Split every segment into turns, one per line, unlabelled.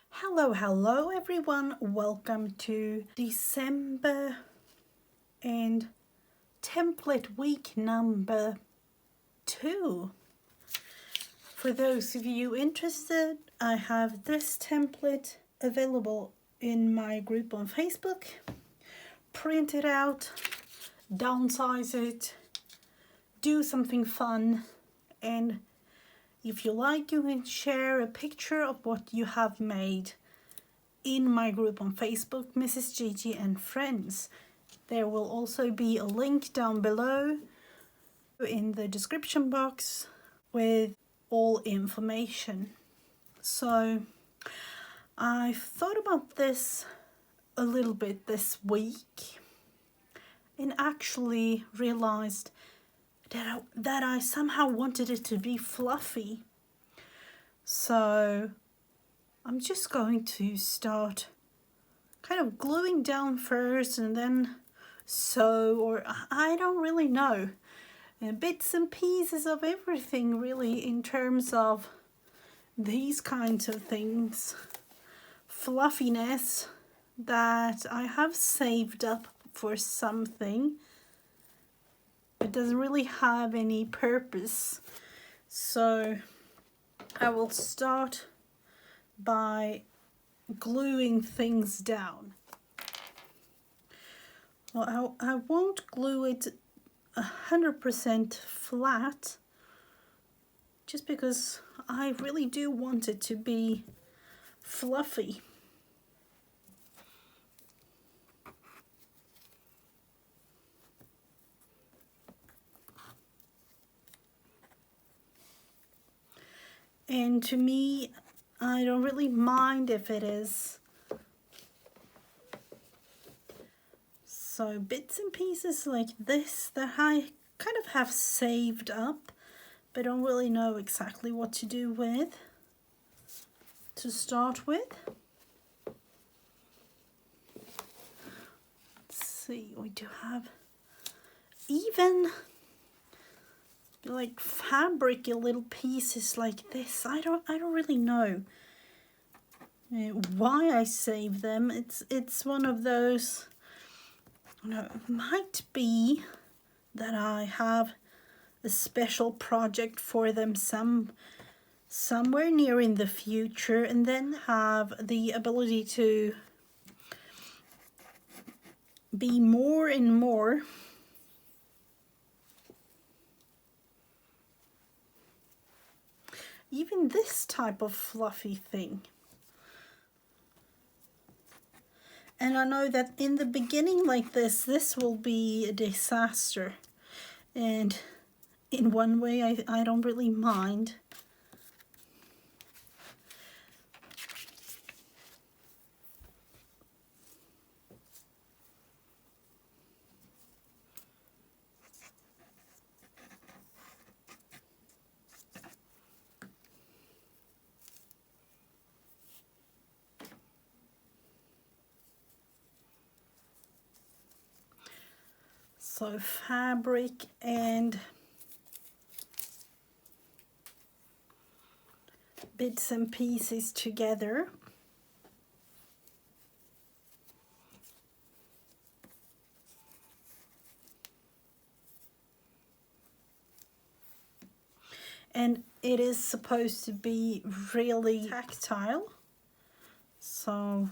Hello everyone. Welcome to December and template week number 2. For those of you interested, I have this template available in my group on Facebook. Print it out, downsize it, do something fun, and if you like, you can share a picture of what you have made in my group on Facebook, Mrs. Gigi and Friends. There will also be a link down below in the description box with all information. So I thought about this a little bit this week and actually realized that I somehow wanted it to be fluffy. So I'm just going to start kind of gluing down first and then sew, or I don't really know. Bits and pieces of everything really in terms of these kinds of things. Fluffiness that I have saved up for something. It doesn't really have any purpose. So I will start by gluing things down. Well, I won't glue it 100% flat just because I really do want it to be fluffy. And to me, I don't really mind if it is. So bits and pieces like this that I kind of have saved up, but don't really know exactly what to do with to start with. Let's see, we do have even like fabric little pieces like this. I don't really know why I save them. It's one of those, it might be that I have a special project for them somewhere near in the future, and then have the ability to be more and more even this type of fluffy thing. And I know that in the beginning like this will be a disaster. And in one way, I don't really mind. So fabric and bits and pieces together. And it is supposed to be really tactile. So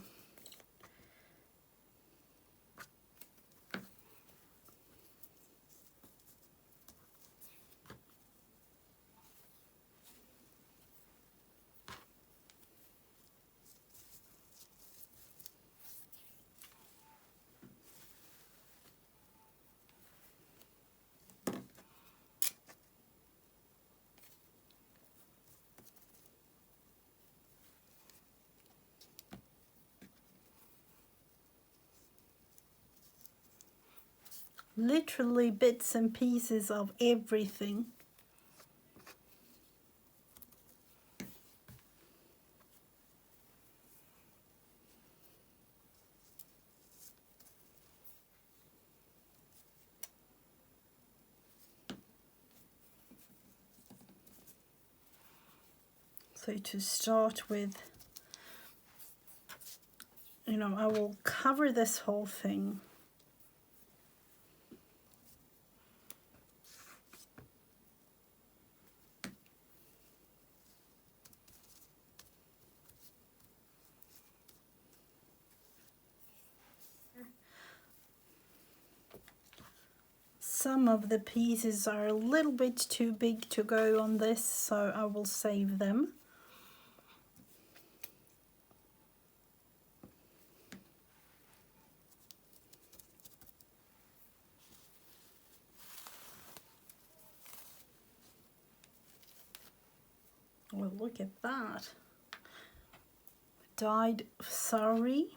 literally bits and pieces of everything. So to start with, you know, I will cover this whole thing. Some of the pieces are a little bit too big to go on this, so I will save them. Well, look at that. Dyed sari.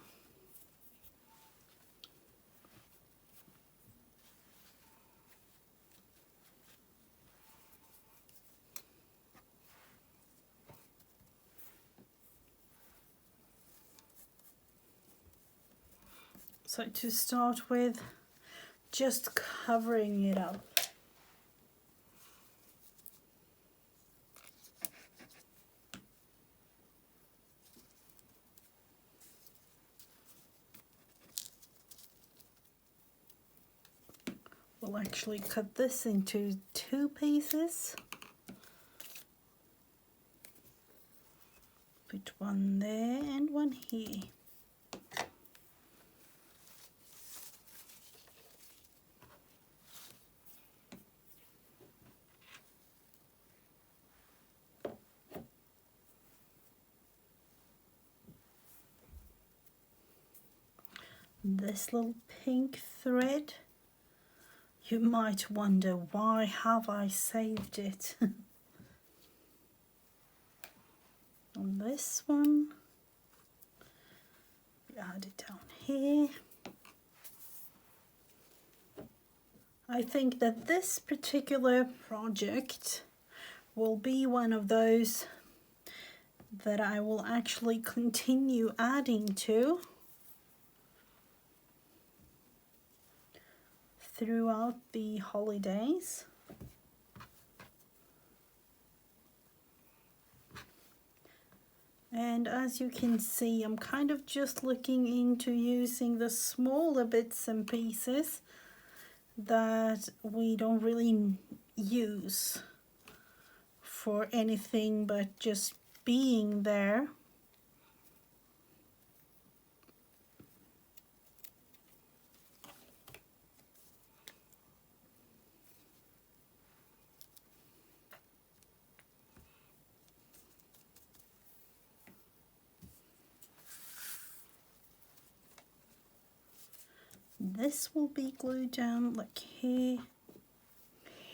So to start with, just covering it up. We'll actually cut this into 2 pieces. Put one there and one here. This little pink thread, you might wonder, why have I saved it? On this one, we add it down here. I think that this particular project will be one of those that I will actually continue adding to throughout the holidays. And as you can see, I'm kind of just looking into using the smaller bits and pieces that we don't really use for anything but just being there. This will be glued down like here.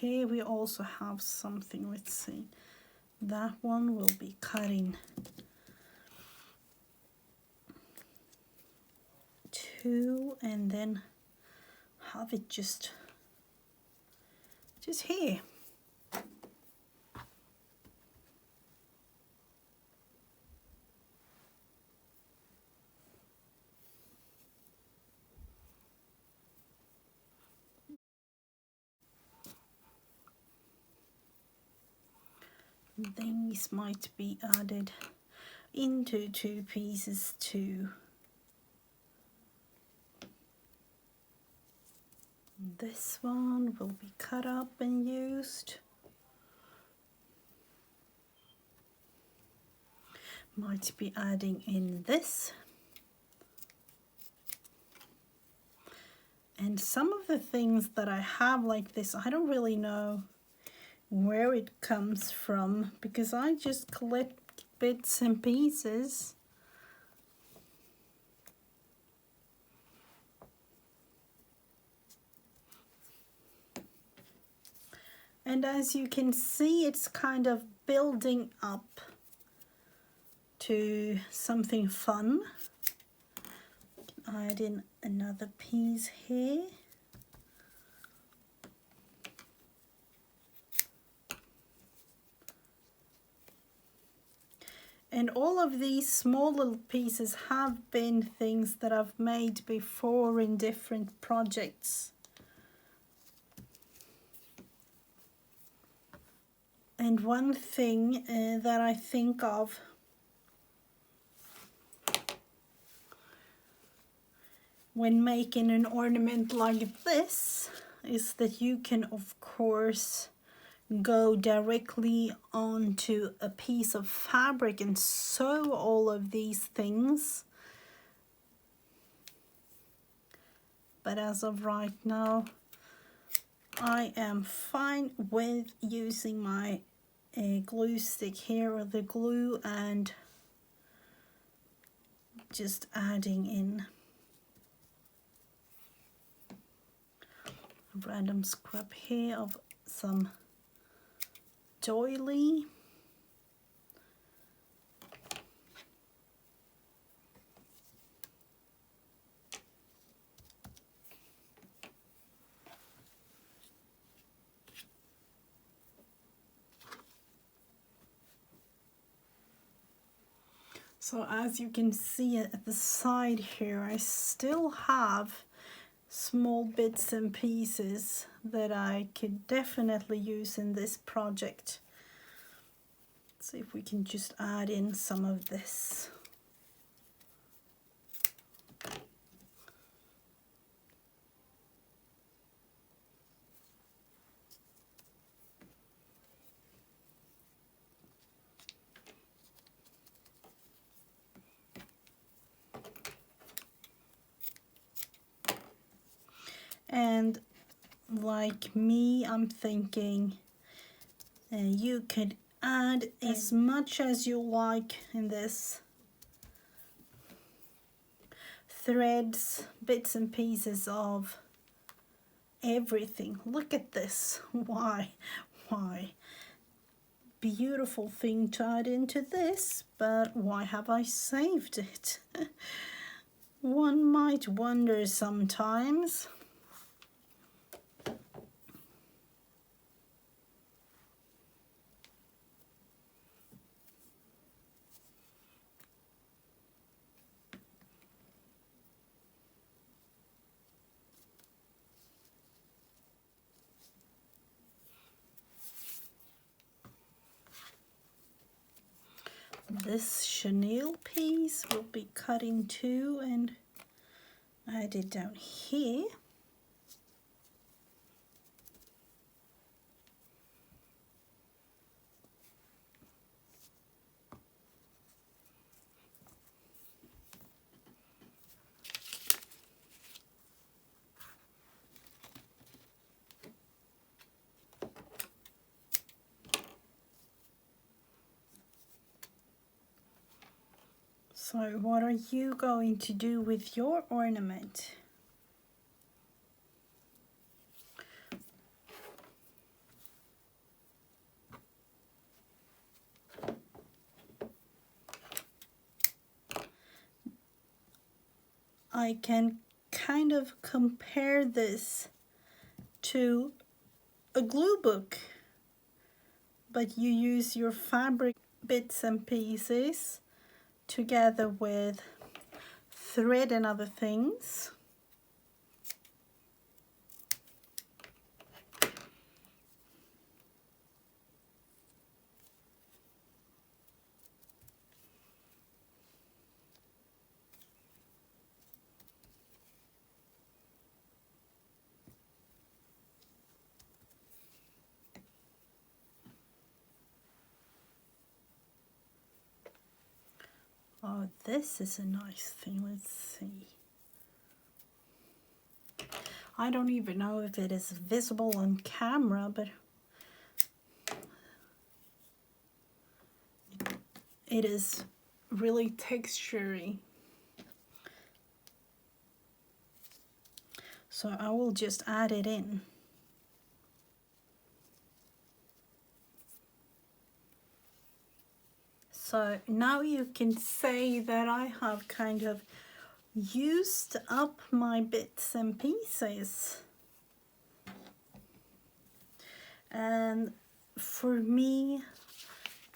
Here we also have something, let's see. That one will be cutting 2 and then have it just here. These might be added into 2 pieces too. This one will be cut up and used. Might be adding in this. And some of the things that I have like this, I don't really know where it comes from because I just collect bits and pieces. And as you can see, it's kind of building up to something fun. Add in another piece here. And all of these small little pieces have been things that I've made before in different projects. And one thing that I think of when making an ornament like this is that you can of course go directly onto a piece of fabric and sew all of these things. But as of right now, I am fine with using my glue stick here, or the glue, and just adding in a random scrap here of some doily. So as you can see at the side here, I still have small bits and pieces that I could definitely use in this project. Let's see if we can just add in some of this. And like me, I'm thinking you could add as much as you like in this. Threads, bits and pieces of everything. Look at this. Why? Beautiful thing to add into this, but why have I saved it? One might wonder sometimes. This chenille piece will be cut in two and added down here. So what are you going to do with your ornament? I can kind of compare this to a glue book, but you use your fabric bits and pieces together with thread and other things. Oh, this is a nice thing. Let's see. I don't even know if it is visible on camera, but it is really textury. So I will just add it in. So now you can say that I have kind of used up my bits and pieces. And for me,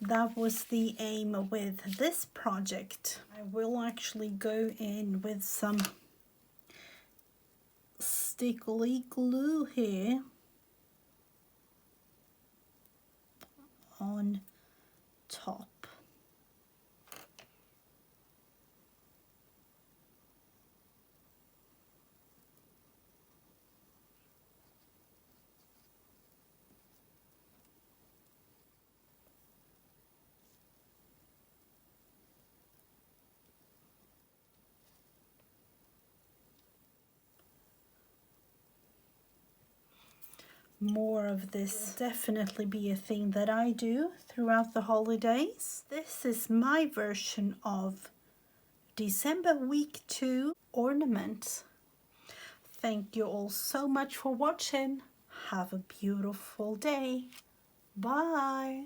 that was the aim with this project. I will actually go in with some stickly glue here on top. more of this. Definitely be a thing that I do throughout the holidays. This is my version of December week 2 ornament. Thank you all so much for watching. Have a beautiful day. Bye.